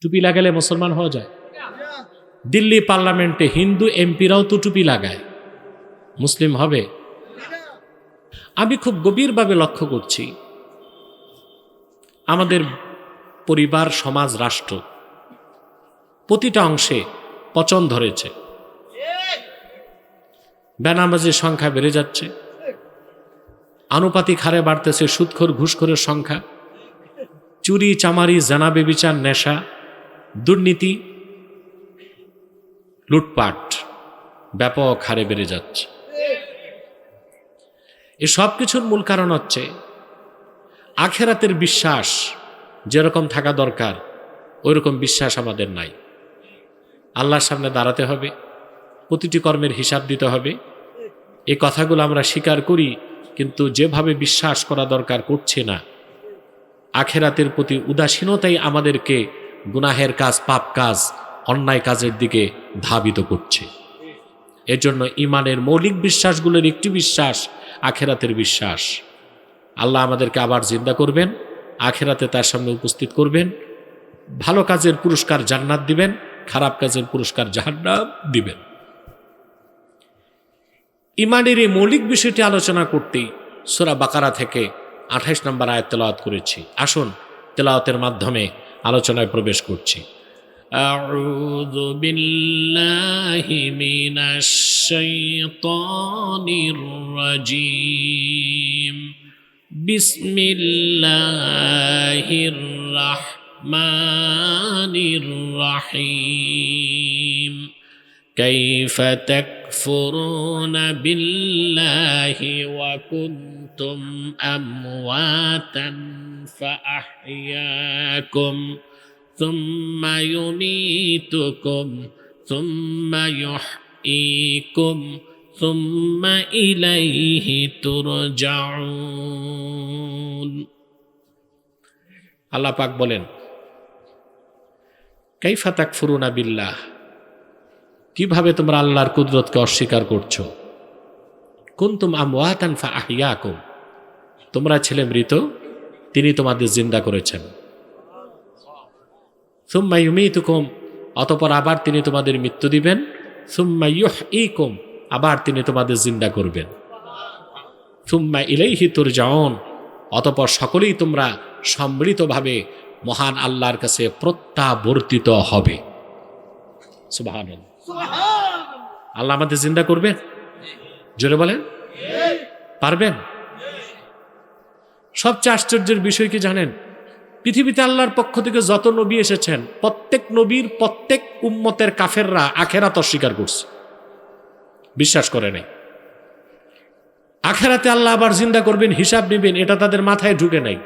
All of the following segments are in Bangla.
টুপি লাগালে মুসলমান হওয়া যায়? দিল্লি পার্লামেন্টে হিন্দু এমপিরাও তো টুপি লাগায়, মুসলিম হবে? আমি খুব গভীরভাবে লক্ষ্য করছি আমাদের পরিবার, সমাজ, রাষ্ট্র প্রতিটা অংশে পচন ধরেছে। বেনামাজির সংখ্যা বেড়ে যাচ্ছে, আনুপাতিক হারে বাড়তেছে সুদখোর ঘুষখোরের সংখ্যা, চুরি চামারি জানা বেবিচার নেশা দুর্নীতি লুটপাট ব্যাপক হারে বেড়ে যাচ্ছে। এ সব কিছুর মূল কারণ হচ্ছে আখেরাতের বিশ্বাস যেরকম থাকা দরকার ওই রকম বিশ্বাস আমাদের নাই। আল্লাহর সামনে দাঁড়াতে হবে, প্রতিটি কর্মের হিসাব দিতে হবে, এই কথাগুলো আমরা স্বীকার করি, কিন্তু যেভাবে বিশ্বাস করা দরকার করছে না। আখেরাতের প্রতি উদাসীনতাই আমাদেরকে গুনাহের কাজ, পাপ কাজ, অন্যায় কাজের দিকে ধাবিত করছে। এর জন্য ইমানের মৌলিক বিশ্বাসগুলোর একটি বিশ্বাস আখেরাতের বিশ্বাস। আল্লাহ আমাদেরকে আবার জিন্দা করবেন, আখেরাতে তার সামনে উপস্থিত করবেন, ভালো কাজের পুরস্কার জান্নাত দিবেন, খারাপ কাজের পুরস্কার জাহান্নাম দিবেন। ইমানের এই মৌলিক বিষয়টি আলোচনা করতেই সূরা বাকারা থেকে 28 নম্বর আয়াত তেলাওয়াত করেছি। আসুন তেলাওয়াতের মাধ্যমে আলোচনায় প্রবেশ করছি। আউযু বিল্লাহি মিনাশ শাইতানির রাজীম। বিসমিল্লাহির রাহমানির রাহিম। كيف تكفرون بالله وكنتم أمواتا فأحياكم ثم يميتكم ثم يحييكم ثم إليه ترجعون। আল্লাহ পাক বলেন, কাইফা তাকফুরুনা বিল্লাহ, কিভাবে তোমরা আল্লাহর কুদরতকে অস্বীকার করছো। কুনতুম আমওয়াতান ফাআহইয়াকুম, তোমরা ছিলে মৃত, তিনি তোমাদের জিন্দা করেছেন। সুম্মা ইউমীতুকুম, অতঃপর আবার তিনি তোমাদের মৃত্যু দিবেন। সুম্মা ইউহয়ীকুম, আবার তিনি তোমাদের জিন্দা করবেন। সুম্মা ইলাইহি তুরজাউন, অতঃপর সকলেই তোমরা সম্মিলিতভাবে মহান আল্লাহর কাছে প্রত্যাবর্তিত হবে। সুবহানাল্লাহ। আল্লাহ আমাদের জিন্দা করবেন? জোরে বলেন, পারবেন? সবচেয়ে আশ্চর্যের বিষয় কি জানেন? পৃথিবীতে আল্লাহর পক্ষ থেকে যত নবী এসেছেন, প্রত্যেক নবীর প্রত্যেক উম্মতের কাফেররা আখেরাত অস্বীকার করছে, বিশ্বাস করে নাই। আখেরাতে আল্লাহ আবার জিন্দা করবেন, হিসাব নেবেন, এটা তাদের মাথায় ঢুকে নাই।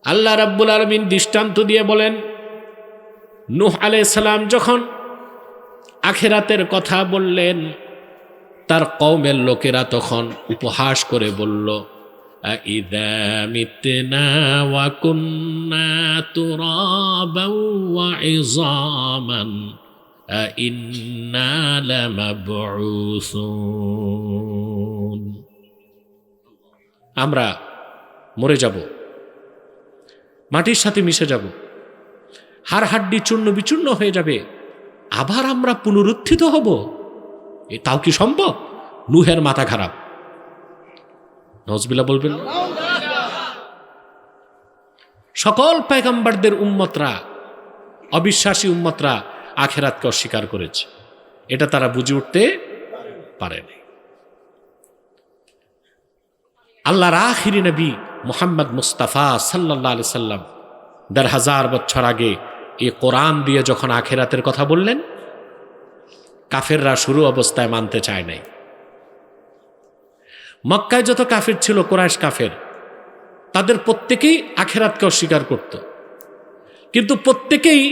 আল্লাহ রাব্বুল আলামিন দৃষ্টান্ত দিয়ে বলেন, নূহ আলাইহিস সালাম যখন আখেরাতের কথা বললেন, তার কওমের লোকেরা তখন উপহাস করে বলল, আইযা মিতনা ওয়া কুন্না তুরাবান ওয়া ইযামান আইন্না লামাবউসুন। আমরা মরে যাব, মাটির সাথে মিশে যাব, হাড় হাড্ডি চূর্ণ বিচূর্ণ হয়ে যাবে, আবার আমরা পুনরুত্থিত হব, তাও কি সম্ভব? নূহের মাথা খারাপ। নাউজুবিল্লাহ বলবেন। সকল পয়গম্বরদের উম্মতরা, অবিশ্বাসী উম্মতরা আখেরাতকে অস্বীকার করেছে, এটা তারা বুঝে উঠতে পারেনি। আল্লাহর আখিরি নবী মুহাম্মদ মুস্তাফা সাল্লাল্লাহু আলাইহি সাল্লাম ১৫০০ বছর আগে এই কোরআন দিয়ে যখন আখেরাতের কথা বললেন, কাফেররা শুরু অবস্থায় মানতে চায় নাই। মক্কায় যত কাফের ছিল, কুরাইশ কাফের, তাদের প্রত্যেকেই আখেরাতকে অস্বীকার করত, কিন্তু প্রত্যেকেই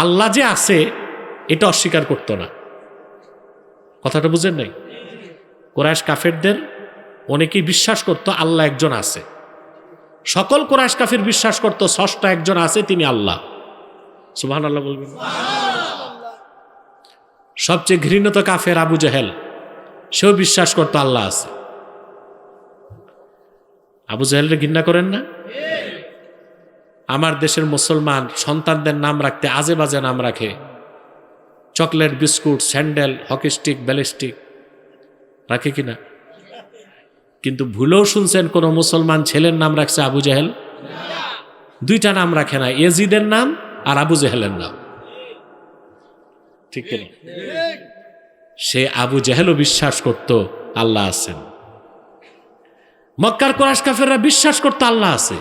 আল্লাহ যে আছে এটা অস্বীকার করত না। কথাটা বুঝেন নাই? কুরাইশ কাফেরদের অনেকেই বিশ্বাস করত আল্লাহ একজন আছে। সকল কুরাইশ কাফের বিশ্বাস করত স্রষ্টা একজন আছে, তিনি আল্লাহ। সুবহানাল্লাহ বলবেন। সবচেয়ে ঘৃণিত কাফের আবু জেহেল, সেও বিশ্বাস করত আল্লাহ আছে। আবু জেহেলকে ঘৃণা করেন না? আমার দেশের মুসলমান সন্তানদের নাম রাখতে আজে বাজে নাম রাখে, chocolate, biscuit, sandal, hockey stick, ballistic রাখে কিনা? কিন্তু ভুলেও শুনছেন কোন মুসলমান ছেলের নাম রাখছে আবু জেহেল? দুইটা নাম রাখে না, ইয়াজিদের নাম আর আবু জেহেলের নাম। ঠিক কিনা? সে আবু জেহেলও বিশ্বাস করত আল্লাহ আছেন। মক্কার কুরাইশ কাফেররা বিশ্বাস করত আল্লাহ আছে,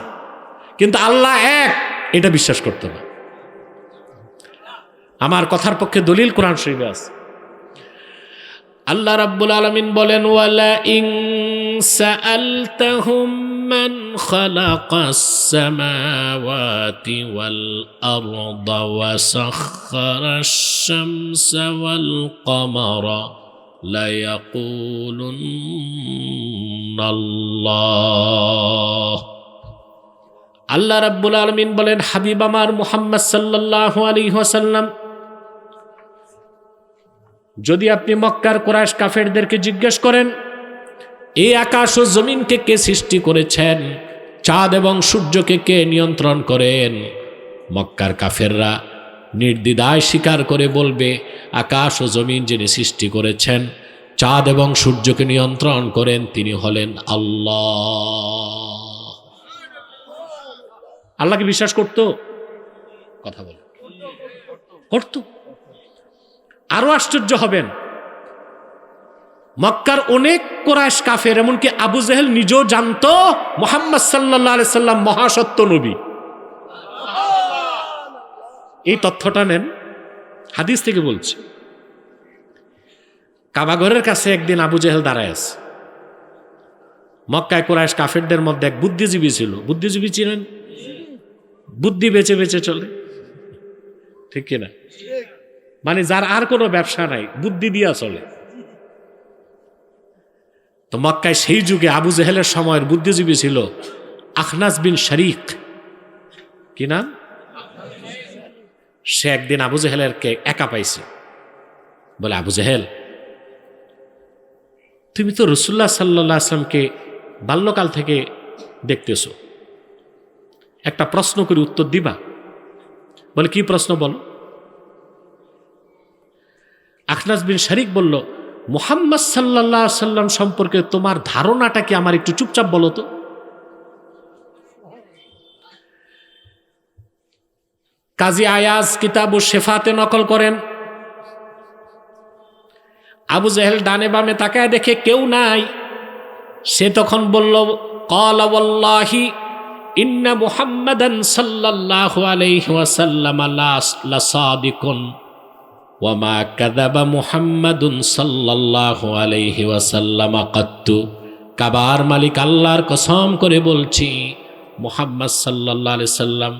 কিন্তু আল্লাহ এক এটা বিশ্বাস করত না। আমার কথার পক্ষে দলিল কোরআন শরীফে আছে। আল্লাহ রাব্বুল আলামিন বলেন, ওয়ালা ইন সাআলতাহুম মান খালাকাস সামাওয়াতি ওয়াল আরদা ওয়া সাখখারাশ শামসা ওয়াল কমারা লা ইয়াকুলুন্না আল্লাহ। আল্লাহ রাব্বুল আলামিন বলেন, হাবিব আমার মুহাম্মদ সাল্লাল্লাহু আলাইহি ওয়াসাল্লাম, যদি আপনি মক্কার কুরাইশ কাফেরদেরকে জিজ্ঞেস করেন এই আকাশ ও জমিনকে কে সৃষ্টি করেছেন, চাঁদ এবং সূর্যকে কে নিয়ন্ত্রণ করেন, মক্কার কাফেররা নির্দ্বিধায় স্বীকার করে বলবে আকাশ ও জমিন যিনি সৃষ্টি করেছেন, চাঁদ এবং সূর্যকে নিয়ন্ত্রণ করেন, তিনি হলেন আল্লাহ। আল্লাহকে বিশ্বাস করত? কথা বল, করত। আরো আশ্চর্য হবেন, মক্কার অনেক কুরাইশ কাফের, এমনকি আবু জেহেল নিজেও জানতো মুহাম্মদ সাল্লাল্লাহু আলাইহি সাল্লাম মহাসত্য নবী। এই তথ্যটা নেন, হাদিস থেকে বলছি। কাবাঘরের কাছে একদিন আবু জেহেল দাঁড়ায় আছে। মক্কায় কুরাইশ কাফেরদের মধ্যে এক বুদ্ধিজীবী ছিল। বুদ্ধিজীবী ছিলেন, বুদ্ধি বেচে বেচে চলে, ঠিক কিনা? মানে যার আর কোনো ব্যবসা নাই, বুদ্ধি দিয়া চলে। তো মক্কায় সেই যুগে আবু জেহেলের সময়ের বুদ্ধিজীবী ছিল আখনাস বিন শরীক। কি নাম? সে একদিন আবু জেহেলেরকে একা পাইছে, বলে, আবু জেহেল, তুমি তো রাসূলুল্লাহ সাল্লাল্লাহু আলাইহি ওয়াসাল্লামকে বাল্যকাল থেকে দেখতেছো, একটা প্রশ্ন করে উত্তর দিবা? বলে, কি প্রশ্ন বল? আখনাস বিন শরীক বলল, মুহাম্মদ সাল্লাল্লাহু আলাইহি ওয়াসাল্লাম সম্পর্কে তোমার ধারণাটা কি, আমার একটু চুপচাপ বলো তো। কাজী আয়াজ কিতাবু শেফাতে নকল করেন, আবু জেহেল ডানে বামে তাকায় দেখে কেউ নাই। সে তখন বলল, ক্বালা ওয়াল্লাহি ইন্না মুহাম্মাদান সাল্লাল্লাহু আলাইহি ওয়াসাল্লাম লাসাদিকুন ওয়া মা কাযাবা মুহাম্মাদুন সাল্লাল্লাহু আলাইহি ওয়াসাল্লাম কাত্তু। কাবার মালিক আল্লাহর কসম করে বলছি, মুহাম্মদ সাল্লাল্লাহু আলাইহি সাল্লাম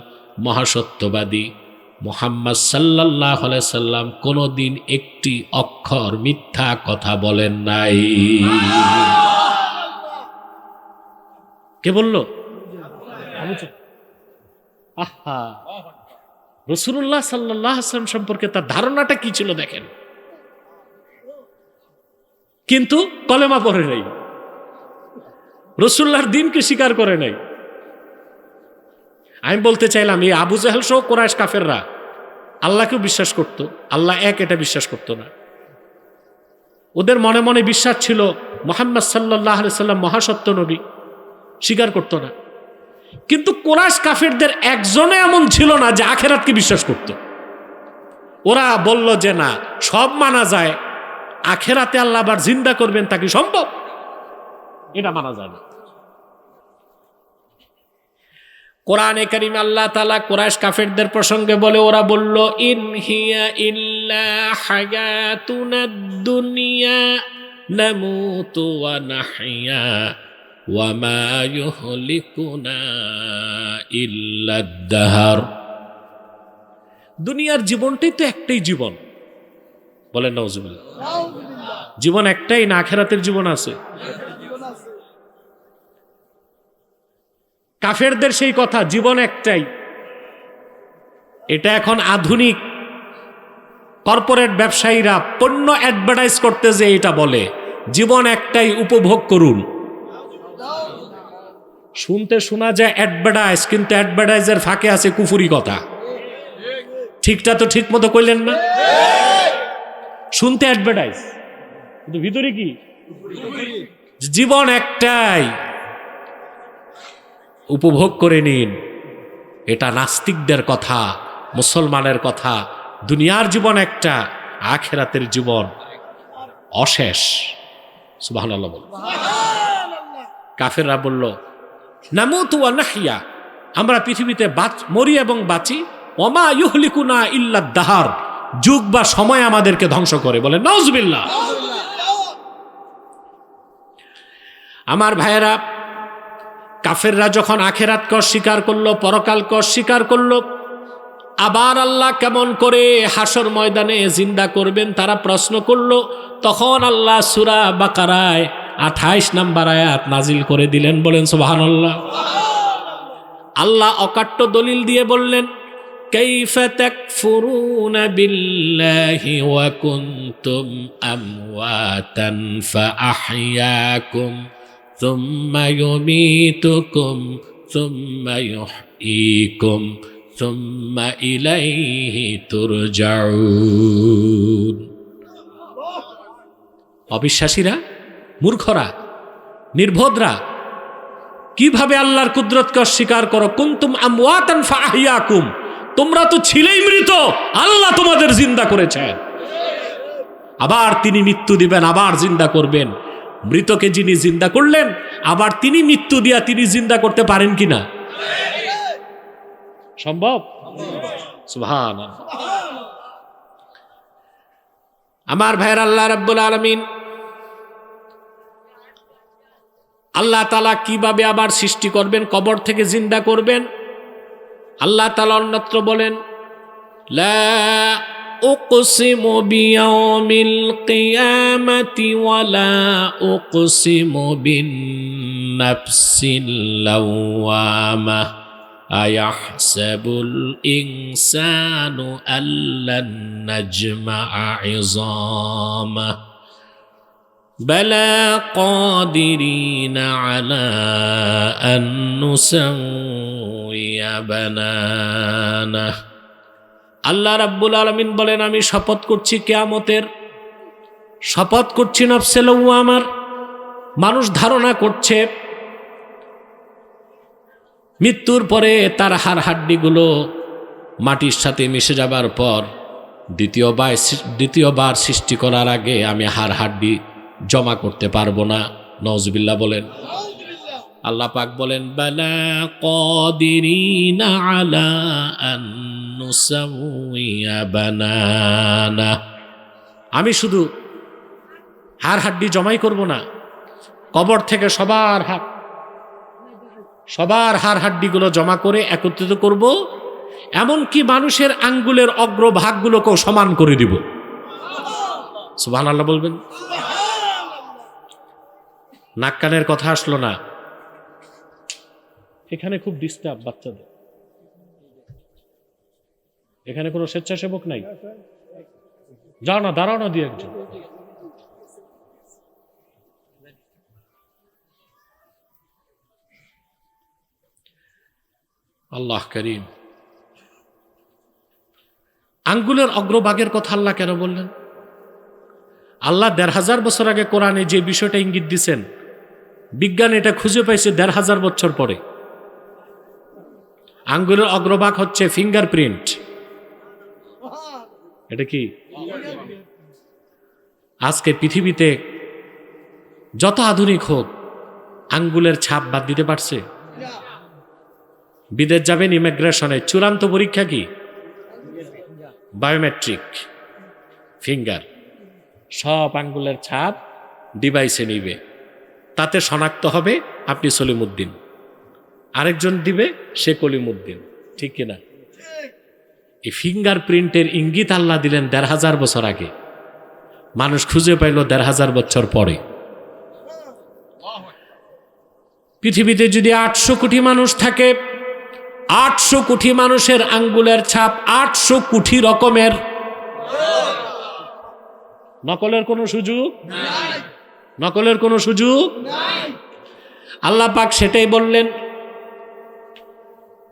মহাসত্যবাদী। মুহাম্মদ সাল্লাল্লাহু আলাইহি সাল্লাম কোনোদিন একটি অক্ষর মিথ্যা কথা বলেন নাই। কে বলল? আহা, রাসূলুল্লাহ সাল্লাল্লাহু আলাইহি ওয়াসাল্লাম সম্পর্কে তার ধারণাটা কি ছিল দেখেন। কিন্তু কলেমা পড়ে নাই, রাসূলুল্লাহর দ্বীনকে স্বীকার করে নাই। আমি বলতে চাইলাম, এই আবু জেহেল সহ কুরাইশ কাফেররা আল্লাহকেও বিশ্বাস করত, আল্লাহ এক এটা বিশ্বাস করত না। ওদের মনে মনে বিশ্বাস ছিল মুহাম্মদ সাল্লাল্লাহু আলাইহি সাল্লাম মহাসত্য নবী, স্বীকার করত না। কিন্তু কুরাইশ কাফেরদের একজনে এমন ছিল না যে আখিরাতকে বিশ্বাস করত। ওরা বলল যে না, সব মানা যায়, আখিরাতে আল্লাহ আবার জিন্দা করবেন তা কি সম্ভব? এটা মানা যায় না। কোরআনে কারীমে আল্লাহ তাআলা কুরাইশ কাফেরদের প্রসঙ্গে বলে, ওরা বলল, ইন হিয়া ইল্লা হায়াতুনাদ দুনিয়া নামুতু ওয়া নাহইয়া ওয়া মা ইউহলিকুনা ইল্লা আদ-দাহর। দুনিয়ার জীবনটাই তো একটাই জীবন, বলেন নাউজুবিল্লাহ। জীবন একটাই না, আখিরাতের জীবন আছে। কাফেরদের সেই কথা, জীবন একটাই। এটা এখন আধুনিক কর্পোরেট ব্যবসায়ীরা পণ্য অ্যাডভার্টাইজ করতে যে এটা বলে, জীবন একটাই, উপভোগ করুন। শুনতে শোনা যায় অ্যাডভার্টাইজ, কিন্তু অ্যাডভার্টাইজের ফাঁকে আছে কুফুরি কথা। ঠিকটা তো ঠিক মতো কইলেন না? শুনতে অ্যাডভার্টাইজ, কিন্তু ভিতরে কি? জীবন একটাই, উপভোগ করে নিন। এটা নাস্তিকদের কথা, মুসলমানের কথা। দুনিয়ার জীবন একটা, আখিরাতের জীবন অশেষ। সুবহানাল্লাহ বল। কাফেররা বলল, নামুতু ওয়া নাহইয়া, আমরা পৃথিবীতে মরি এবং বাঁচি, ওমা ইউহলিকুনা ইল্লা দাহার, যুগ বা সময় আমাদেরকে ধ্বংস করে। বলে নাউজুবিল্লাহ। আমার ভাইয়েরা, কাফেররা যখন আখিরাতকে অস্বীকার করলো, পরকালকে অস্বীকার করলো, আবার আল্লাহ কেমন করে হাসর ময়দানে জিন্দা করবেন তারা প্রশ্ন করলো। তখন আল্লাহ সূরা বাকারায় 28 নম্বর আয়াত নাজিল করে দিলেন। বলেন সুবহানাল্লাহ। আল্লাহ অকাট্য দলিল দিয়ে বললেন, কাইফা তাকফুরুনা বিল্লাহি ওয়া কুনতুম আমওয়াতান ফাআহইয়াকুম সুম্মা ইউমীতুকুম সুম্মা ইউহয়ীকুম সুম্মা ইলাইহি তুরজাউন। অবিশ্বাসীরা, মূর্খরা, নির্বোধরা কিভাবে আল্লাহর কুদরতকে অস্বীকার করো? কুনতুম আমওয়াতান ফাআহইয়াকুম, তোমরা তো ছিলেই মৃত, আল্লাহ তোমাদের জিন্দা করেছেন। আবার তিনি মৃত্যু দিবেন, আবার জিন্দা করবেন। মৃতকে যিনি জিন্দা করলেন, আবার তিনি মৃত্যু দিয়া তিনি জিন্দা করতে পারেন কিনা? সম্ভব? সুবহানাল্লাহ। আমার ভাইয়ের, আল্লাহ রাব্বুল আলামিন, আল্লাহ তাআলা কিভাবে আবার সৃষ্টি করবেন, কবর থেকে জিন্দা করবেন? আল্লাহ তাআলা অন্যত্র বলেন, লা উকসিমু বিয়াউমিল কিয়ামাতি ওয়া লা উকসিমু বিন নাফসিল লাওয়ামা আয়াহসাবুল ইনসানু আল্লান নাজমা'a 'ইযামা বালা কাদিরিনা আলা আন নুসাউইয়া বানানা। আল্লাহ রাব্বুল আলামিন বলেন, আমি শপথ করছি কিয়ামতের, শপথ করছি নফসে লাওয়ামার। মানুষ ধারণা করছে মৃত্যুর পরে তার হাড় হাড্ডিগুলো মাটির সাথে মিশে যাবার পর দ্বিতীয়বার সৃষ্টি করার আগে আমি হাড় হাড্ডি জমা করতে পারবো না। নাউজুবিল্লাহ বলেন। আল্লাহ পাক বলেন, বালা কাদিরিনা আলা আন নুসাউইয়া বানানা, আমি শুধু হাড় হাড্ডি জমাই করব না, কবর থেকে সবার হাড় হাড্ডিগুলো জমা করে একত্রিত করব, এমনকি মানুষের আঙ্গুলের অগ্রভাগগুলোকেও সমান করে দিব। সুবহানাল্লাহ বলবেন। নাক কানের কথা আসলো না, এখানে খুব ডিস্টার্ব বাচ্চাদের। এখানে কোনো স্বেচ্ছাসেবক নাই? যাও না, দাঁড়াও না দিয়ে একজন। আল্লাহ করিম। আঙ্গুলের অগ্রভাগের কথা আল্লাহ কেন বললেন? আল্লাহ ১৫০০ বছর আগে কোরআনে যে বিষয়টা ইঙ্গিত দিচ্ছেন, বিজ্ঞান এটা খুঁজে পাইছে ১৫০০ বছর পরে। আঙ্গুলের অগ্রভাগ হচ্ছে ফিঙ্গারপ্রিন্ট। এটা কি? আজকে পৃথিবীতে যত আধুনিক হোক, আঙ্গুলের ছাপ বাদ দিতে পারছে? বিদেশ যাবেন ইমিগ্রেশনে, চূড়ান্ত পরীক্ষা কি? Biometric finger. সব আঙ্গুলের ছাপ ডিভাইসে নিবে, তাতে শনাক্ত হবে আপনি সলিমুদ্দিন, আরেকজন দিবে সে কলিমুদ্দিন। ঠিক কিনা? এই ফিঙ্গার প্রিন্টের ইঙ্গিত আল্লাহ দিলেন ১৫০০ বছর আগে, মানুষ খুঁজে পাইল ১৫০০ বছর পরে। পৃথিবীতে যদি ৮০০ কোটি মানুষ থাকে, ৮০০ কোটি মানুষের আঙ্গুলের ছাপ ৮০০ কোটি রকমের। নকলের কোনো সুযোগ নাই, নকলের কোনো সুযোগ নাই। আল্লাহ পাক সেটাই বললেন,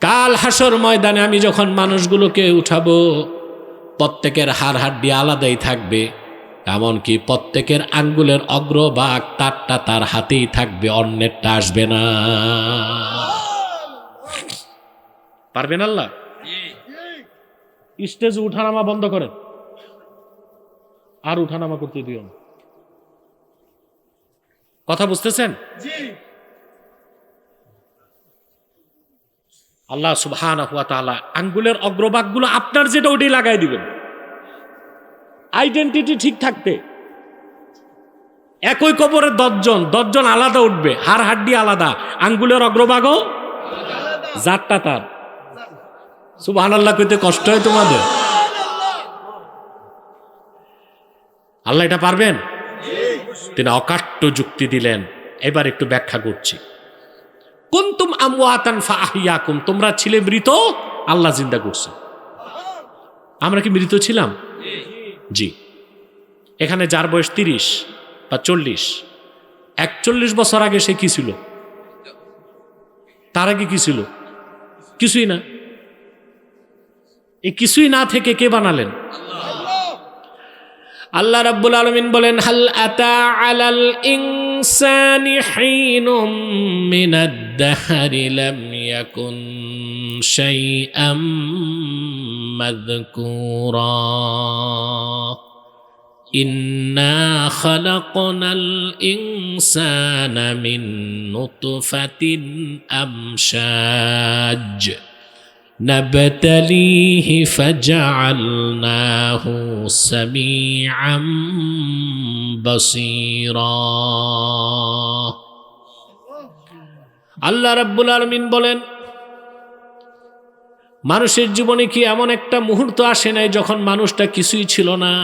কাল হাসর ময়দানে আমি যখন মানুষগুলোকে উঠাবো, প্রত্যেকের হাড় হাড্ডি আলাদাই থাকবে, এমনকি প্রত্যেকের আঙ্গুলের অগ্রভাগ তারটা তার হাতেই থাকবে, অন্যেরটা আসবে না। পারবেন আল্লাহ? স্টেজে উঠানামা বন্ধ করেন, আর উঠানামা করতে দিও না। কথা বুঝতেছেন? আল্লাহ সুবহানাহু ওয়া তাআলা আঙ্গুলের অগ্রভাগগুলো আপনার যেটা ওটাই লাগাই দিবেন, আইডেন্টিটি ঠিক থাকতে। একই কবরে 10 জন আলাদা উঠবে, হাড় হাড্ডি আলাদা, আঙ্গুলের অগ্রভাগও যারটা তার। সুবহানাল্লাহ কইতে কষ্ট হয় তোমাদের? আল্লাহ এটা পারবেন? তিনি অকাট্য যুক্তি দিলেন। এবার একটু ব্যাখ্যা করছি। কুনতুম আমওয়াতান ফাআহইয়াকুম, তোমরা ছিলে মৃত, আল্লাহ জিন্দা করছে। আমরা কি মৃত ছিলাম? জি। এখানে যার বয়স 30 বা 40, 41 বছর আগে সে কি ছিল? তার আগে কি ছিল? কিছুই না। এই কিছুই না থেকে কে বানালেন? আল্লাহ রাব্বুল আলামিন বলেন, হাল আতা আলাল ইনসানি হিনুম মিনাদ দাহরি লাম ইয়াকুন শাইআম মাযকুরা ইন্না খালাকনাল ইনসানা মিন নুতফাতিন আমশাজ نبتليه فجعلناه سميعا بصيرا। আল্লাহ রাব্বুল আলামিন বলেন, মানুষের জীবনে কি এমন একটা মুহূর্ত আসে নাই যখন মানুষটা কিছুই ছিল না?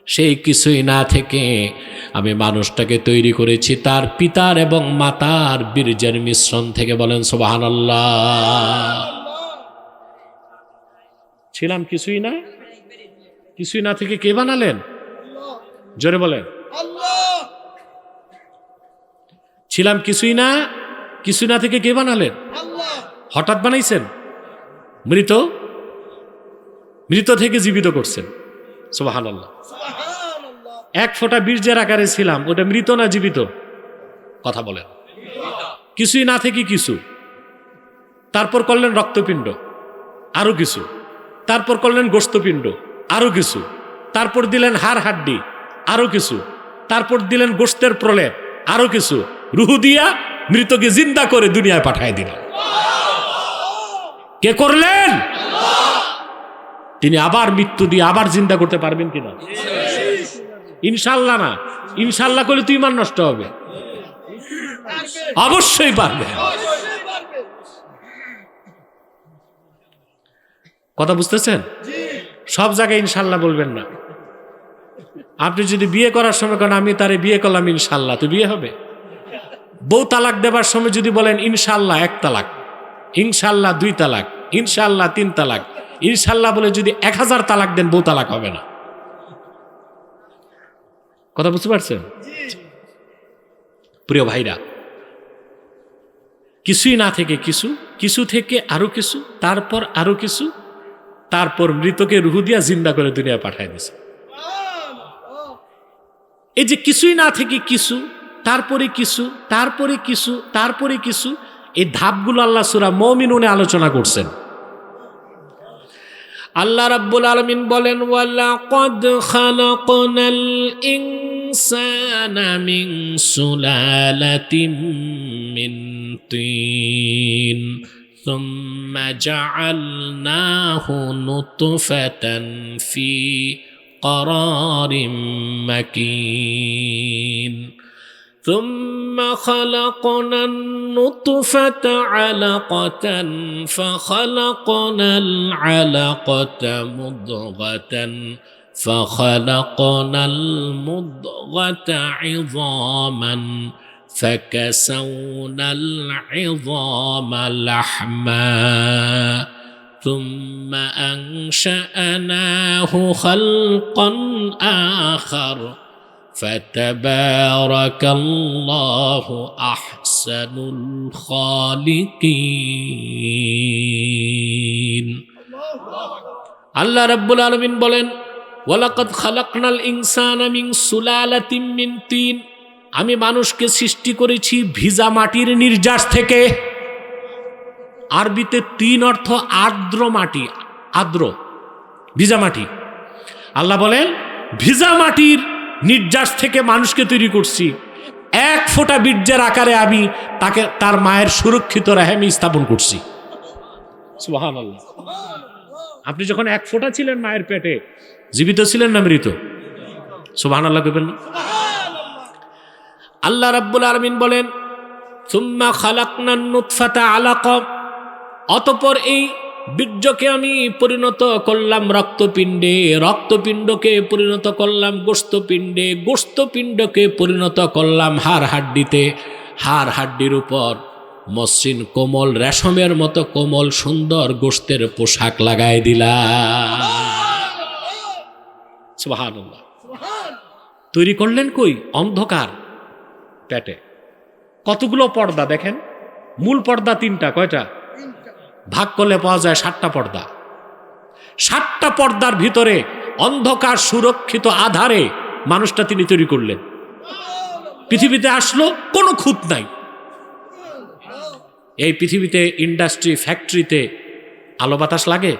সেই কিছুই না থেকে আমি মানুষটাকে তৈরি করেছি তার পিতার এবং মাতার বীর্যের মিশ্রণ থেকে। বলেন সুবহানাল্লাহ। ছিলাম কিছুই না, কিছুই না থেকে কে বানালেন? জোরে বলেন। ছিলাম কিছুই না, কিছুই না থেকে কে বানালেন? হঠাৎ বানাইছেন? মৃত, মৃত থেকে জীবিত করছেন। সুবহানাল্লাহ। এক ফোঁটা বীর্যের আকারে ছিলাম, ওটা মৃত না জীবিত? কথা বলেন। কিছুই না থেকে কিছু, তারপর করলেন রক্তপিণ্ড, আরো কিছু, তারপর করলেন গোশতপিণ্ড, আরো কিছু, তারপর দিলেন হাড় হাড্ডি, আরো কিছু, তারপর দিলেন গোশতের প্রলেপ, আরো কিছু, রুহু দিয়া মৃতকে জিন্দা করে দুনিয়ায় পাঠায় দিলেন। কে করলেন? তিনি আবার মৃত্যু দিয়ে আবার জিন্দা করতে পারবেন কিনা? ইনশাল্লাহ না। ইনশাল্লাহ করলে তুই ইমান নষ্ট হবে। অবশ্যই পারবে। কথা বুঝতেছেন? সব জায়গায় ইনশাল্লাহ বলবেন না। আপনি যদি বিয়ে করার সময় কারণ আমি তারে বিয়ে করলাম ইনশাল্লাহ, তো বিয়ে হবে? বউ তালাক দেবার সময় যদি বলেন ইনশাল্লাহ 1 তালাক, ইনশাল্লাহ 2 তালাক, ইনশাল্লাহ 3 তালাক, ইনশাল্লাহ বলে যদি 1000 তালাক দেন, বউ তালাক হবে না। কথা বুঝতে পারছেন? প্রিয় ভাইরা, কিছুই না থেকে কিছু, কিছু থেকে আরো কিছু, তারপর আরো কিছু, তারপর মৃতকে রুহু দিয়া জিন্দা করে দুনিয়া পাঠায় দিয়েছে। এই যে কিছুই না থেকে কিছু, তারপরে কিছু, তারপরে কিছু, তারপরে কিছু, এই ধাপগুলো আল্লাহ সূরা মুমিনুনে আলোচনা করছেন। আল্লাহ রাব্বুল আলামিন বলেন, ওয়ালাকাদ খালাকনাল ইনসানা মিন সুলালাতিন মিন তিন সুম্মা জাআলনাহু নুতফাতান ফি قرارٍ مكين ثم خلقنا النطفة علقة فخلقنا العلقة مضغة فخلقنا المضغة عظاما فكسونا العظام لحما ثم أنشأناه خلقا آخر ফাতাবারাকাল্লাহু আহসানুল খালিকিন। আল্লাহ রাব্বুল আলামিন বলেন, ওয়ালাকাদ খালাকনাল ইনসানা মিন সুলালাতিন মিন তিন, আমি মানুষকে সৃষ্টি করেছি ভিজা মাটির নির্যাস থেকে। আরবিতে তিন অর্থ আর্দ্র মাটি, আর্দ্র ভিজা মাটি। আল্লাহ বলেন ভিজা মাটির নির্যাস থেকে মানুষকে তৈরি করছি। এক ফোঁটা বীর্যের আকারে আমি তাকে তার মায়ের সুরক্ষিত রেহেমে স্থাপন করছি। সুবহানাল্লাহ। আপনি যখন এক ফোঁটা ছিলেন মায়ের পেটে, জীবিত ছিলেন না মৃত? সুবহানাল্লাহ কইবেন না? আল্লাহ রাব্বুল আলামিন বলেন, সুম্মা খালাকনান নুতফাতা আলাকা, অতঃপর এই বীর্যকে আমি পরিণত করলাম রক্তপিণ্ডে, রক্তপিণ্ডকে পরিণত করলাম গোশতপিণ্ডে, গোশতপিণ্ডকে পরিণত করলাম হাড় হাড্ডিতে, হাড় হাড্ডির উপর মসৃণ কোমল রেশমের মতো কোমল সুন্দর গোশতের পোশাক লাগাই দিলাম। সুবহানাল্লাহ। তৈরি করলেন কই? অন্ধকার পেটে। কতগুলো পর্দা দেখেন, মূল পর্দা তিনটা, কয়টা? ভাগ করলে পাওয়া যায় 7টা পর্দা। 7টা পর্দার ভিতরে অন্ধকার সুরক্ষিত আধারে মানুষটা তিনি তৈরি করলেন। পৃথিবীতে আসলো, কোনো খুঁত নাই। এই পৃথিবীতে ইন্ডাস্ট্রি ফ্যাক্টরিতে আলো বাতাস লাগে?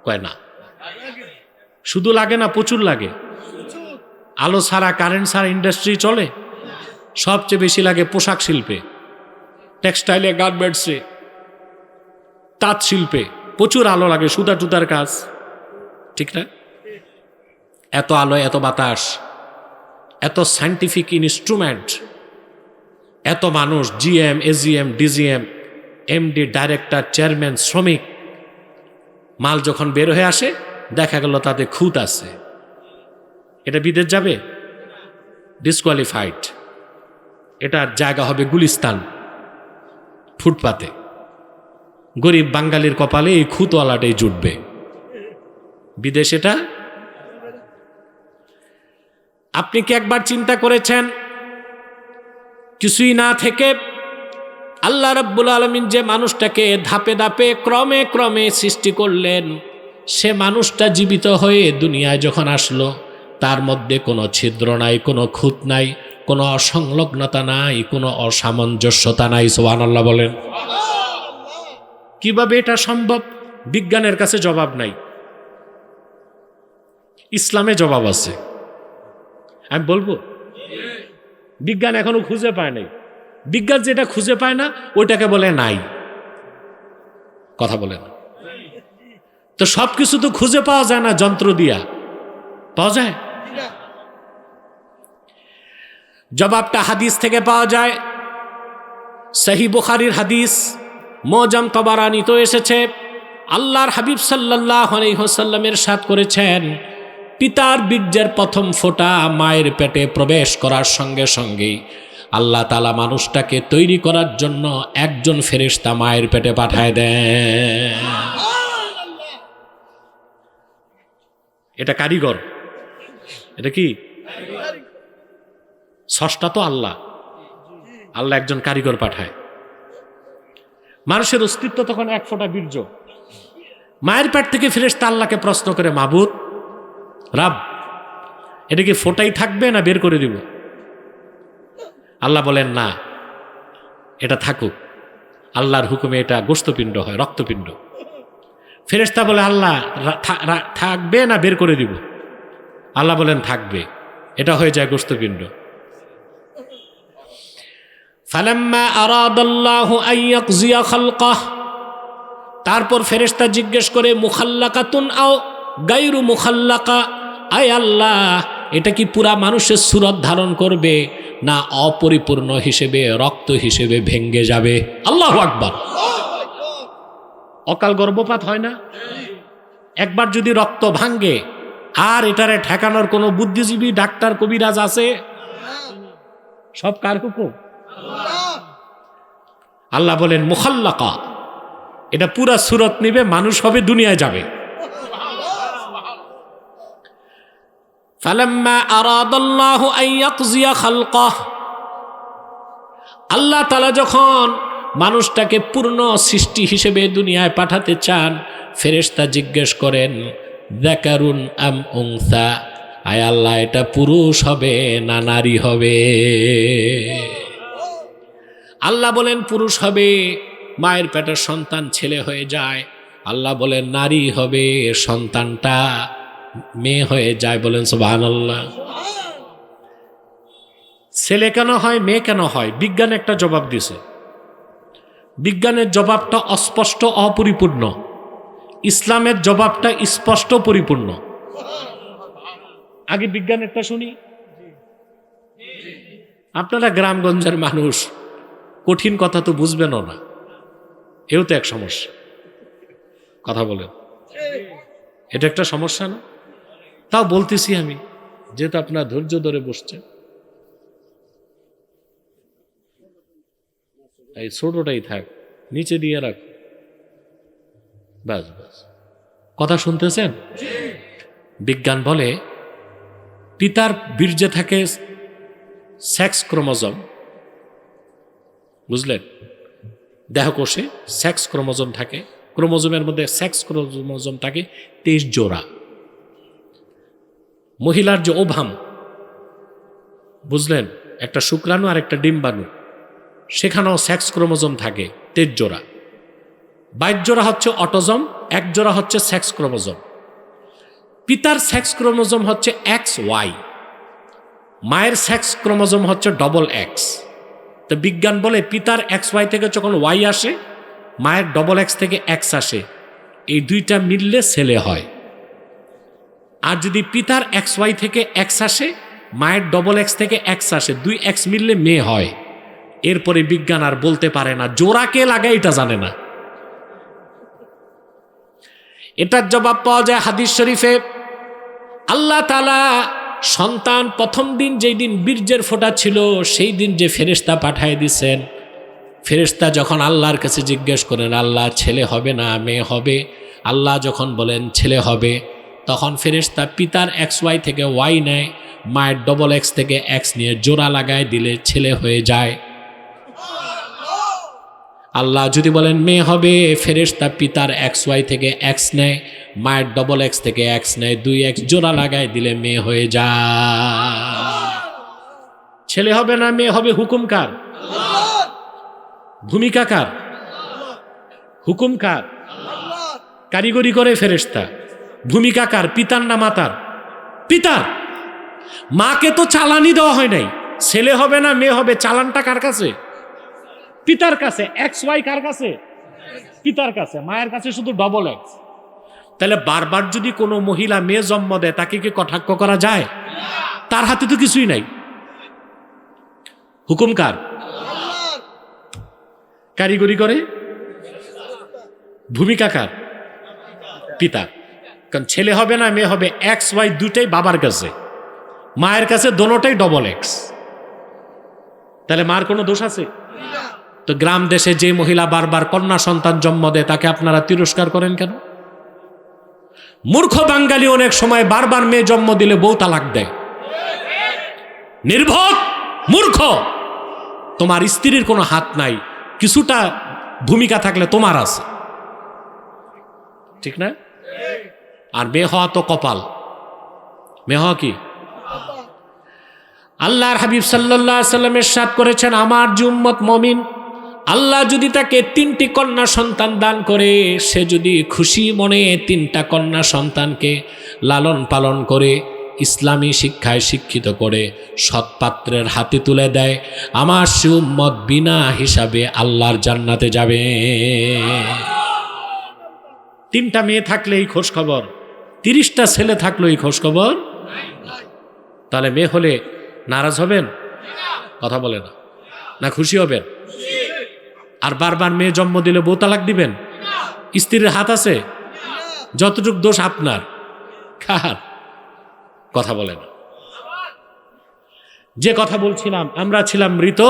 কয় না। শুধু লাগে না, প্রচুর লাগে। আলো ছাড়া, কারেন্ট ছাড়া ইন্ডাস্ট্রি চলে? সবচেয়ে বেশি লাগে পোশাক শিল্পে, টেক্সটাইলে, গার্মেন্টসে, তাঁত শিল্পে প্রচুর আলো লাগে, সুতা টুতার কাজ, ঠিক না? এত আলো, এত বাতাস, এত সায়েন্টিফিক ইনস্ট্রুমেন্ট, এত মানুষ, GM, AGM, DGM, MD, director, chairman, শ্রমিক, মাল যখন বের হয়ে আসে দেখা গেল তাতে খুঁত আছে। এটা বিদেশ যাবে? ডিসকোয়ালিফাইড। এটার জায়গা হবে গুলিস্তান, ফুটপাতে। গরিব বাঙালির কপালে এই খুঁতওয়ালাটাই জুটবে। বিদেশ এটা? আপনি কি একবার চিন্তা করেছেন কিছুই না থেকে আল্লাহ রাব্বুল আলামিন যে মানুষটাকে ধাপে ধাপে ক্রমে ক্রমে সৃষ্টি করলেন, সে মানুষটা জীবিত হয়ে দুনিয়ায় যখন আসলো, তার মধ্যে কোনো ছিদ্র নাই, কোনো খুঁত নাই, কোনো অসংলগ্নতা নাই, কোনো অসামঞ্জস্যতা নাই। সুবহানাল্লাহ বলেন। কিভাবে এটা সম্ভব? বিজ্ঞানের কাছে জবাব নাই, ইসলামে জবাব আছে। আমি বলবো, বিজ্ঞান এখনো খুঁজে পায় নাই। বিজ্ঞান যেটা খুঁজে পায় না ওইটাকে বলে নাই। কথা বলে না তো, সবকিছু তো খুঁজে পাওয়া যায় না যন্ত্র দিয়া, পাওয়া যায়? জবাবটা হাদিস থেকে পাওয়া যায়। সহিহ বুখারীর হাদিস, মুআজ্জাম তাবারানী তো এসেছে। আল্লাহর হাবিব সাল্লাল্লাহু আলাইহি ওয়াসাল্লামের ইরশাদ করেছেন, পিতার বীর্যের প্রথম ফোঁটা মায়ের পেটে প্রবেশ করার সঙ্গে সঙ্গেই আল্লাহ তাআলা মানুষটাকে তৈরি করার জন্য একজন ফেরেশতা মায়ের পেটে পাঠায় দেন। এটা কারিগর। এটা কি? স্রষ্টা তো আল্লাহ। আল্লাহ একজন কারিগর পাঠায়। মানুষের অস্তিত্ব তখন এক ফোঁটা বীর্য। মায়ের পেট থেকে ফেরেশতা আল্লাহকে প্রশ্ন করে, মাবুদ, রাব, এটা কি ফোঁটাই থাকবে না বের করে দিব? আল্লাহ বলেন, না, এটা থাকুক। আল্লাহর হুকুমে এটা গোশতপিণ্ড হয়, রক্তপিণ্ড। ফেরেশতা বলে, আল্লাহ, থাকবে না বের করে দিব? আল্লাহ বলেন, থাকবে। এটা হয়ে যায় গোশতপিণ্ড। ফালাম্মা আরাদাল্লাহু আন ইয়াকজিয়া খালকাহ, তারপর ফেরেশতা জিজ্ঞেস করে, মুখাল্লাকাতুন আও গায়রু মুখাল্লাকা, আয় আল্লাহ, এটা কি পুরা মানুষের সুরত ধারণ করবে না অপরিপূর্ণ হিসেবে, রক্ত হিসেবে ভেঙ্গে যাবে? আল্লাহু আকবার। অকাল গর্ভপাত হয় না? একবার যদি রক্ত ভাঙ্গে, আর এটারে ঠেকানোর কোনো বুদ্ধিজীবী, ডাক্তার, কবিরাজ আছে? সব কার হুকুম? আল্লাহ বলেন মুখাল্লাকা, এটা পুরা সুরত নিবে, মানুষ হবে, দুনিয়ায় যাবে। ফালাম্মা আরাদাল্লাহু আন ইয়াকজিয়া খালকাহ, আল্লাহ তাআলা যখন মানুষটাকে পূর্ণ সৃষ্টি হিসেবে দুনিয়ায় পাঠাতে চান, ফেরেশতা জিজ্ঞেস করেন যাকারুন আম উনসা, আয় আল্লাহ এটা পুরুষ হবে না নারী হবে? আল্লাহ বলেন পুরুষ হবে, মায়ের পেটের সন্তান ছেলে হয়ে যায়। আল্লাহ বলেন নারী হবে, সন্তানটা মেয়ে হয়ে যায়। বলেন সুবহানাল্লাহ। ছেলে কেন হয়, মেয়ে কেন হয়? বিজ্ঞান একটা জবাব দিছে। বিজ্ঞানের জবাবটা অস্পষ্ট, অপরিপূর্ণ। ইসলামের জবাবটা স্পষ্ট, পরিপূর্ণ। আগে বিজ্ঞানেরটা শুনি। আপনারা গ্রামগঞ্জের মানুষ, কঠিন কথা তো বুঝবেনও না, এও তো এক সমস্যা। কথা বলেন, এটা একটা সমস্যা না? তাও বলতেছি আমি, যেহেতু আপনার ধৈর্য ধরে বসছেন। এই ছোটটাই থাক, নিচে দিয়ে রাখ, বাস বাস। কথা শুনতেছেন? বিজ্ঞান বলে পিতার বীর্যে থাকে সেক্স ক্রোমোজোম, বুঝলেন? দেহকোষে সেক্স ক্রোমোজোম থাকে, ক্রোমোজোমের মধ্যে সেক্স ক্রোমোজোম থাকে 23 জোড়া। মহিলার যে ওভাম, বুঝলেন, একটা শুক্রাণু আর একটা ডিম্বাণু, সেখানেও সেক্স ক্রোমোজোম থাকে 23 জোড়া। 22 জোড়া হচ্ছে অটোজম, 1 জোড়া হচ্ছে সেক্স ক্রোমোজোম। পিতার সেক্স ক্রোমোজোম হচ্ছে XY, মায়ের সেক্স ক্রোমোজোম হচ্ছে XX। তো বিজ্ঞান বলে পিতার XY থেকে যখন Y আসে, মায়ের XX থেকে X আসে, এই দুইটা মিললে ছেলে হয়। আর যদি পিতার XY থেকে X আসে, মায়ের XX থেকে X আসে, 2 X মিললে মেয়ে হয়। এরপরে বিজ্ঞান আর বলতে পারে না জোড়া কে লাগে, এটা জানে না। এটার জবাব পাওয়া যায় হাদিস শরীফে। আল্লাহ তাআলা সন্তান প্রথম দিন, যেই দিন বীর্যের ফোঁটা ছিল, সেই দিন যে ফেরেশতা পাঠিয়ে দিয়েছেন, ফেরেশতা যখন আল্লাহর কাছে জিজ্ঞেস করেন আল্লাহ ছেলে হবে না মেয়ে হবে, আল্লাহ যখন বলেন ছেলে হবে, তখন ফেরেশতা পিতার XY থেকে Y নেয়, মায়ের XX থেকে X নিয়ে জোড়া লাগায় দিলে ছেলে হয়ে যায়। আল্লাহ যদি বলেন মেয়ে হবে, ফেরেশতা পিতার XY থেকে X নেয়, মায়ের XX থেকে X নেয়, 2 X জোড়া লাগায় দিলে মেয়ে হয়ে যায়। ছেলে হবে না মেয়ে হবে, হুকুম কার? ভূমিকা কার? হুকুম কার? কারিগরি করে ফেরেশতা। ভূমিকা কার? পিতার না মাতার? পিতার। মাকে তো চালানি দেওয়া হয় নাই, ছেলে হবে না মেয়ে হবে, চালানটা কার কাছে? পিতার কাছে। XY কার কাছে? পিতার কাছে। মায়ের কাছে শুধু XX। তাহলে বারবার যদি কোনো মহিলা মেয়ে জন্ম দেয়, তাকে কি কটাক্ষ করা যায়? তার হাতে তো কিছুই নাই। হুকুম কার? কারিগরি করে। ভূমিকা কার? পিতা। কারণ ছেলে হবে না মেয়ে হবে, XY দুটাই বাবার কাছে, মায়ের কাছে দোনোটাই XX। তাহলে মার কোনো দোষ আছে? তো গ্রাম দেশে যে মহিলা বারবার কন্যা সন্তান জন্ম দেয়, তাকে আপনারা তিরস্কার করেন কেন? মূর্খ বাঙালি অনেক সময় বারবার মেয়ে জন্ম দিলে বউ তালাক দেয়। নির্ভর মূর্খ। তোমার স্ত্রীর কোনো হাত নাই, কিছুটা ভূমিকা থাকলে তোমার আছে, ঠিক না? আর মেয়ে হওয়া তো কপাল। মেয়ে হওয়া কি? আল্লাহর হাবিব সাল্লাল্লাহু আলাইহি সাল্লাম ইরশাদ করেছেন, আমার যে উম্মত মুমিন, আল্লাহ যদি তাকে 3টি কন্যা সন্তান দান করে, সে যদি খুশি মনে 3টা কন্যা সন্তানকে লালন পালন করে, ইসলামী শিক্ষায় শিক্ষিত করে, সৎপাত্রের হাতে তুলে দেয়, আমার সে উম্মত বিনা হিসাবে আল্লাহর জান্নাতে যাবে। 3টা মেয়ে থাকলে এই খোঁজ খবর, 30টা ছেলে থাকলো এই খোঁজ খবর। তাহলে মেয়ে হলে নারাজ হবেন? কথা বলে না, না খুশি হবেন? আর বারবার মেয়ে জন্ম দিলে বউ তালাক দিবেন? স্ত্রীর হাত আছে? যতটুক দোষ আপনার, কার? কথা বলে না। যে কথা বলছিলাম, আমরা ছিলাম মৃত,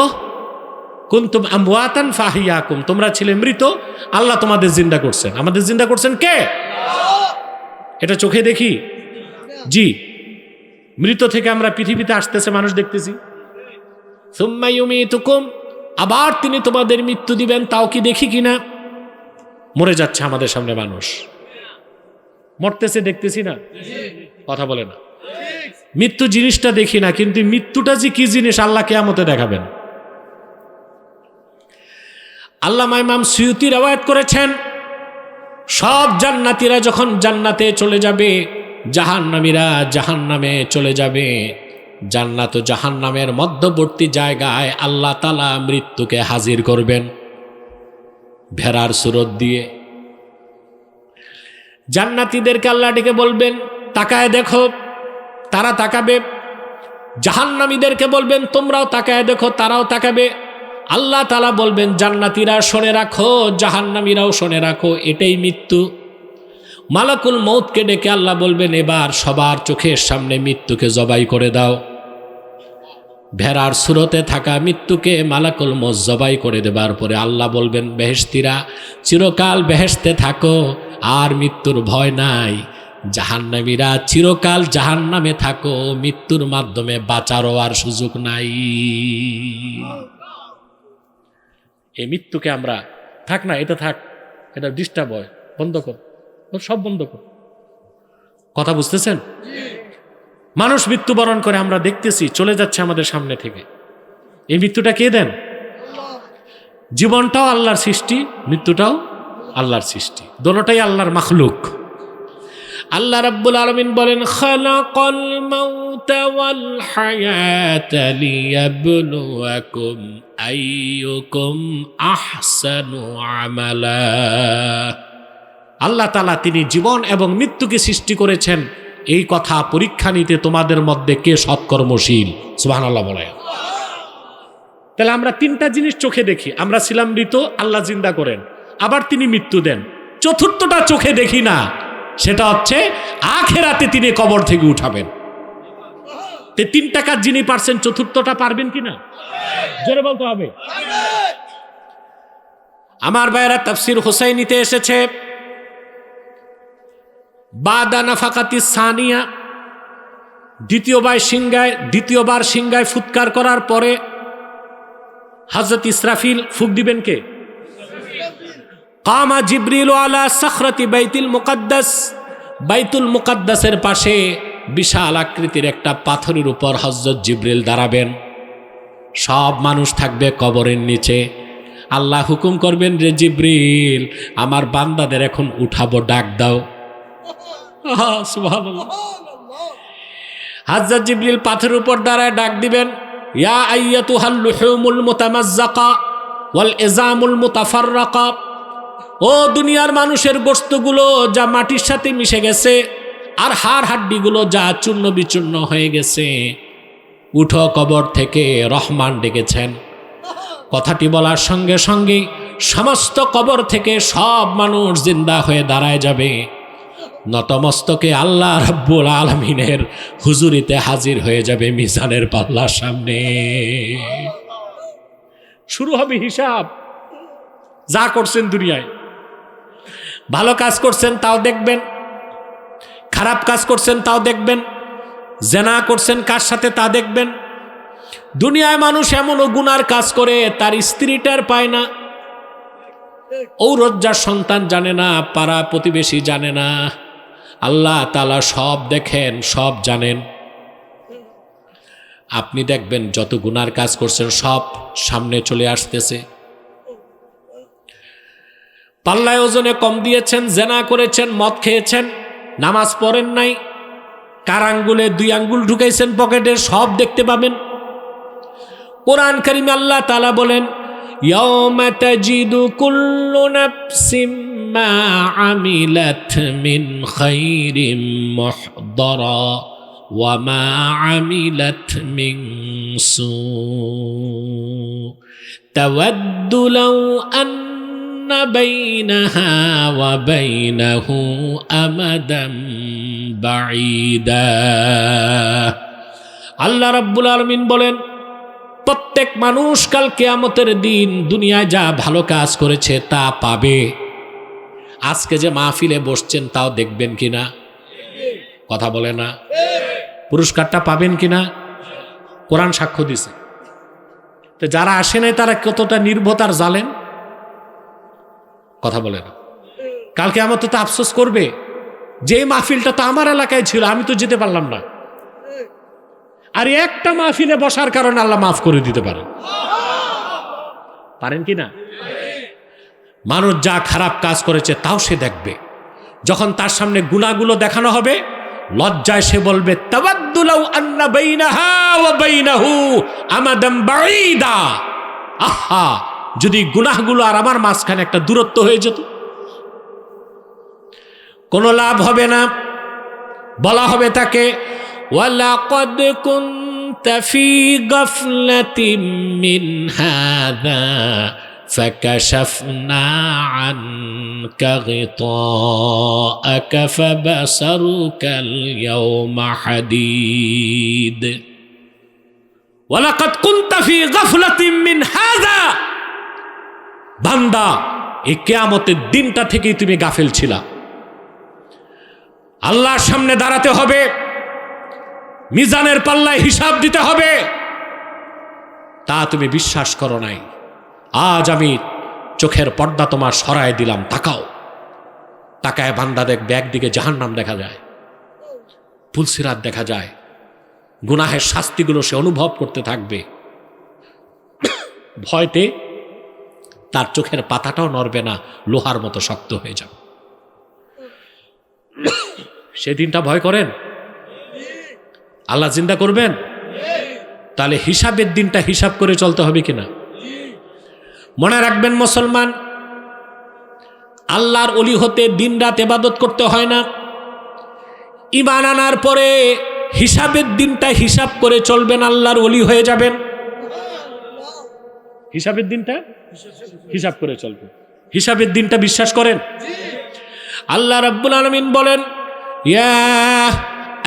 কুনতুম আমওয়াতান ফাহিয়াকুম, তোমরা ছিলে মৃত, আল্লাহ তোমাদের জিন্দা করছেন। আমাদের জিন্দা করছেন কে? এটা চোখে দেখি? জি। মৃত থেকে আমরা পৃথিবীতে আসতেছে মানুষ দেখতেছি। সুম্মা ইউমীতুকুম, আবার তিনি তোমাদের মৃত্যু দিবেন, তাও কি দেখি কিনা? মরে যাচ্ছে আমাদের সামনে মানুষ, মরতেছে দেখতেছি না, কথা বলে না। মৃত্যু জিনিসটা দেখি না, কিন্তু মৃত্যুটা যে কি জিনিস আল্লাহ কিয়ামতে দেখাবেন। আল্লামা ইমাম সুয়ুতী রওয়ায়াত করেছেন, সব জান্নাতীরা যখন জান্নাতে চলে যাবে, জাহান্নামীরা জাহান্নামে চলে যাবে, জান্নাত ও জাহান্নামের মধ্যবর্তী জায়গায় আল্লাহ তাআলা মৃত্যুকে হাজির করবেন ভেড়ার সুরত দিয়ে। জান্নাতীদেরকে আল্লাহ ডেকে বলবেন, তাকায় দেখো, তারা তাকাবে। জাহান্নামীদেরকে বলবেন, তোমরাও তাকায় দেখো, তারাও তাকাবে। আল্লাহ তাআলা বলবেন, জান্নাতীরা শুনে রাখো, জাহান্নামীরাও শুনে রাখো, এটাই মৃত্যু। মালাকুল মউতকে ডেকে আল্লাহ বলবেন, এবার সবার চোখের সামনে মৃত্যুকে জবাই করে দাও। ভেড়ার সুরতে থাকা মৃত্যুকে মালাকুল মউত জবাই করে দেবার পরে আল্লাহ বলবেন, বেহেশতীরা চিরকাল বেহেশতে থাকো, আর মৃত্যুর ভয় নাই। জাহান্নামীরা চিরকাল জাহান্নামে থাকো, মৃত্যুর মাধ্যমে বাঁচারও আর সুযোগ নাই। এই মৃত্যুকে আমরা থাক না, এটা থাক, এটা ডিস্টার্ব হয়, বন্ধ কর, সব বন্ধ কর। কথা বুঝতেছেন? মানুষ মৃত্যুবরণ করে, আমরা দেখতেছি চলে যাচ্ছে আমাদের সামনে থেকে। এই মৃত্যুটা কে দেন? জীবনটাও আল্লাহর সৃষ্টি, মৃত্যুটাও আল্লাহর সৃষ্টি, দোনোটাই আল্লাহর মাখলুক। আল্লাহ রাব্বুল আলামিন বলেন, খালাকাল মাউতা ওয়াল হায়াতা লিয়াবলুয়াকুম আইয়ুকুম আহসানু আমালা। আল্লাহ তাআলা তিনি জীবন এবং মৃত্যুকে সৃষ্টি করেছেন এই কথা পরীক্ষা নিতে তোমাদের মধ্যে কে সৎকর্মশীল। সুবহানাল্লাহ বলে। তাহলে আমরা তিনটা জিনিস চোখে দেখি, আমরা ছিলাম মৃত, আল্লাহ জিন্দা করেন, আবার তিনি মৃত্যু দেন। চতুর্থটা চোখে দেখি না, সেটা হচ্ছে আখিরাতে তিনি কবর থেকে উঠাবেন। তিনটা কাজ যিনি পারছেন, চতুর্থটা পারবেন কিনা? জোরে বলতে হবে। আমার ভাইরা, তাফসীর হুসাইনিতে এসেছে, বাদা নাফাকাতি সানিয়া, দ্বিতীয়বার সিংগায় ফুৎকার করার পরে হযরত ইসরাফিল ফুঁক দিবেন কে? কামা জিবরিল আলা সাখরাতি বাইতুল মুকাদ্দাস, বাইতুল মুকাদ্দাসের পাশে বিশাল আকৃতির একটা পাথরের উপর হযরত জিবরিল দাঁড়াবেন। সব মানুষ থাকবে কবরের নিচে। আল্লাহ হুকুম করবেন, রে জিবরিল, আমার বান্দাদের এখন উঠাবো, ডাক দাও। সুবহানাল্লাহ। হযরত জিবরিল পাথরের উপর দাঁড়ায় ডাক দিবেন, ইয়া আইয়াতুহাল লুহুমুল মুতামাজ্জাকা ওয়াল ইজামুল মুতাফাররাকা, ও দুনিয়ার মানুষের গোশতগুলো যা মাটির সাথে মিশে গেছে, আর হাড় হাড্ডিগুলো যা চূর্ণ বিচূর্ণ হয়ে গেছে, উঠো কবর থেকে, রহমান ডেকেছেন। কথাটি বলার সঙ্গে সঙ্গে সমস্ত কবর থেকে সব মানুষ জিন্দা হয়ে দাঁড়ায় যাবে, নতমস্তকে আল্লাহ রাব্বুল আলামিনের হুজুরিতে হাজির হয়ে যাবে মিজানের পাল্লার সামনে। শুরু হবে হিসাব। যা করছেন দুনিয়ায়, ভালো কাজ করছেন তাও দেখবেন, খারাপ কাজ করছেন তাও দেখবেন, জেনা করছেন কার সাথে তা দেখবেন। দুনিয়ায় মানুষ এমনও গুনার কাজ করে তার স্ত্রীটার পায় না, ঔরজ্জার সন্তান জানে না, পাড়া প্রতিবেশী জানে না। আল্লাহ তাআলা সব দেখেন, সব জানেন। আপনি দেখবেন যত গুনার কাজ করছেন সব সামনে চলে আসতেছে। পাল্লায় ওজনে কম দিয়েছেন, জেনা করেছেন, মদ খেয়েছেন, নামাজ পড়েন নাই, কার আঙ্গুলে 2 আঙ্গুল ঢুকাইছেন পকেটে, সব দেখতে পাবেন। কোরআন কারীমে আল্লাহ তাআলা বলেন, ইয়াওমা তাজিদু কুল্লু নাফসিম মা আমিলাত মিন খাইরিন মুহদারা ওয়া মা আমিলাত মিন সু তাওয়াদ্দু লাউ আন্না বাইনাহা ওয়া বাইনাহু আমাদাম বাঈদা। আল্লাহ রাব্বুল আলামিন বলেন, প্রত্যেক মানুষ কাল কিয়ামতের দিন দুনিয়ায় যা ভালো কাজ করেছে তা পাবে। আজকে যে মাহফিলে বসছেন তাও দেখবেন কিনা? কথা বলে না। পুরস্কারটা পাবেন কিনা কোরআন সাক্ষ্য দিছে। তো যারা আসে নাই তারা কতটা নির্ভতার জালেন, কথা বলে না। কালকে আমার তো আফসোস করবে যে মাহফিলটা তো আমার এলাকায় ছিল, আমি তো যেতে পারলাম না। আর একটা মাহফিলে বসার কারণে আল্লাহ মাফ করে দিতে পারেন, পারেন কি না? মানুষ যা খারাপ কাজ করেছে তাও সে দেখবে, যখন তার সামনে গুনাহগুলো দেখানো হবে লজ্জায় সে বলবে তাওয়াদ্দু লাউ আন্না বাইনাহা ওয়া বাইনাহু আমাদাম বাঈদা, আহা যদি গুনাহগুলো আর আমার মাঝখানে একটা দূরত্ব হয়ে যেত। কোনো লাভ হবে না। বলা হবে তাকে ওয়ালাকাদ কুনতা ফি গাফলাতিন মিন হাযা ফাকাশাফনা আনকা গিতাআকা ফাবাসারুকাল ইয়াওমা হাদীদ। ওয়ালাকাদ কুনতা ফি গাফলাতিন মিন হাযা, বান্দা এই কিয়ামতের দিনটা থেকেই তুমি গাফেল ছিলা। আল্লাহর সামনে দাঁড়াতে হবে, মিজানের পাল্লায় হিসাব দিতে হবে, তা তুমি বিশ্বাস করো নাই। আজ আমি চোখের পর্দা তোমার সরায় দিলাম, তাকাও। তাকায় বান্দা দেখবে একদিকে জাহান্নাম দেখা যায়, পুলসিরাত দেখা যায়, গুনাহের শাস্তিগুলো সে অনুভব করতে থাকবে। ভয়তে তার চোখের পাতাটাও নড়বে না, লোহার মতো শক্ত হয়ে যাবে। সেদিনটা ভয় করেন? আল্লাহ জিন্দা করবেন? তাহলে হিসাবের দিনটা হিসাব করে চলতে হবে কিনা মনে রাখবেন মুসলমান। আল্লাহর ওলি হতে দিন রাত ইবাদত করতে হয় না। ঈমান আনার পরে হিসাবের দিনটা হিসাব করে চলবেন, আল্লাহর ওলি হয়ে যাবেন। হিসাবের দিনটা হিসাব করে চলবেন। হিসাবের দিনটা বিশ্বাস করেন? আল্লাহ রাব্বুল আলামিন বলেন ইয়া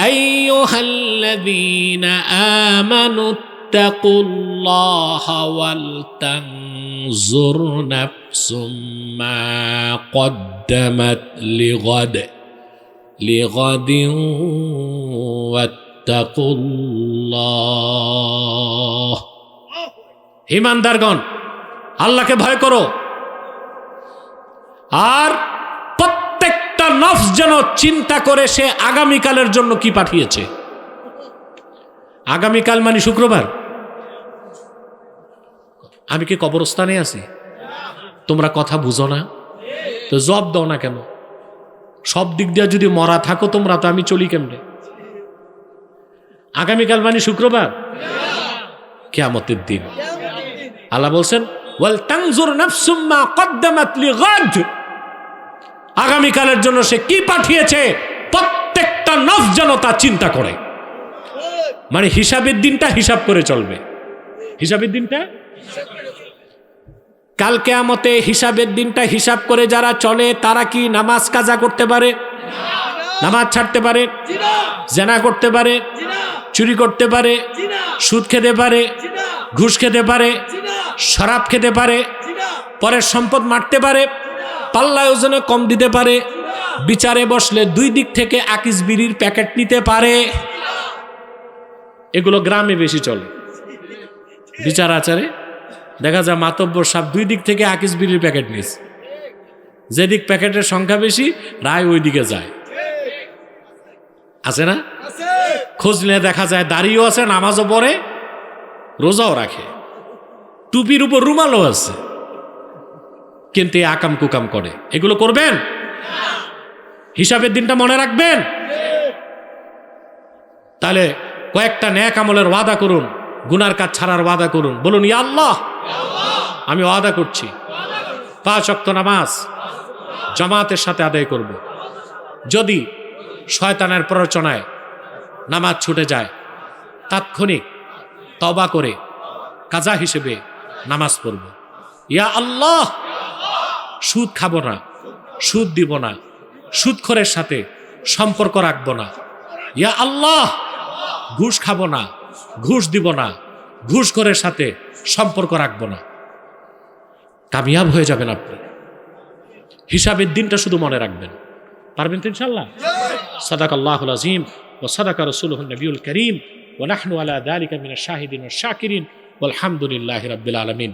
আইয়ুহাল্লাযীনা আমানুত্তাকুল্লাহা ওয়াল তানজুর নাফসুম মা কদ্দামাত লিগাদিন ওয়াত্তাকুল্লাহ। ঈমানদারগণ, আল্লাহকে ভয় করো, আর প্রত্যেকটা নফস যেন চিন্তা করে সে আগামীকালের জন্য কি পাঠিয়েছে। আগামীকাল মানে শুক্রবার। আমি কি কবরস্থানে আছি? তোমরা কথা বুঝো না তো জব দাও না কেন? সব দিক দিয়ে যদি মরা থাকো তোমরা, তো আমি চলি কেমনে? আগামীকাল মানে শুক্রবার, কিয়ামতের দিন। আল্লাহ বলছেন ওয়াল তানজুর নাফসুম মা কদ্দামাত লিগাদ, আগামীকালের জন্য সে কি পাঠিয়েছে প্রত্যেকটা নফস যেন তা চিন্তা করে। মানে হিসাবের দিনটা হিসাব করে চলবে। হিসাবের দিনটা কাল কিয়ামতে হিসাবের দিনটা হিসাব করে যারা চলে তারা কি নামাজ কাজা করতে পারে? নামাজ ছাড়তে পারে? জেনা করতে পারে? চুরি করতে পারে? সুদ খেতে পারে? ঘুষ খেতে পারে? শরাব খেতে পারে? পরের সম্পদ মারতে পারে? পাল্লায় ওজনে কম দিতে পারে? বিচারে বসলে দুই দিক থেকে আকিস বিড়ির প্যাকেট নিতে পারে? এগুলো গ্রামে বেশি চলে। বিচার আচারে দেখা যায় মাতব্বর সাহেব দুই দিক থেকে আকিস বিড়ির প্যাকেট নিস, যেদিক প্যাকেটের সংখ্যা বেশি রায় ওই দিকে যায়। আছে না? খোঁজ নিয়ে দেখা যায় দাড়িও আছে, নামাজও পড়ে, রোজাও রাখে, টুপির উপর রুমালও আছে, কিন্তু আকাম কুকাম করে। এগুলো করবেন? হিসাবের দিনটা মনে রাখবেন। তাহলে কয়েকটা নেক আমলের ওয়াদা করুন, গুনার কাজ ছাড়ার ওয়াদা করুন। বলুন ইয়া আল্লাহ, আমি ওয়াদা করছি 5 ওয়াক্ত নামাজ জামাতের সাথে আদায় করব। যদি শয়তানের প্ররোচনায় নামাজ ছুটে যায়, তাৎক্ষণিক তওবা করে কাজা হিসেবে নামাজ পড়ব। ইয়া আল্লাহ, সুদ খাবো না, সুদ দিব না, সুদখোরের সাথে সম্পর্ক রাখবো না। ইয়া আল্লাহ, ঘুষ খাবো না, ঘুষ দিব না, ঘুষখোরের সাথে সম্পর্ক রাখবো না। কামিয়াব হয়ে যাবেন আপনি। হিসাবের দিনটা শুধু মনে রাখবেন। পারবেন তো ইনশাআল্লাহ? সাদাকাল্লাহুল আযীম। ওয়াসাদাকা রাসূলুহুন নবিয়ুল কারীম ওয়া নাহনু আলা যালিকা মিনাশ শাহিদিন ওয়াশ শাকিরিন ওয়ালহামদুলিল্লাহি রাব্বিল আলামিন।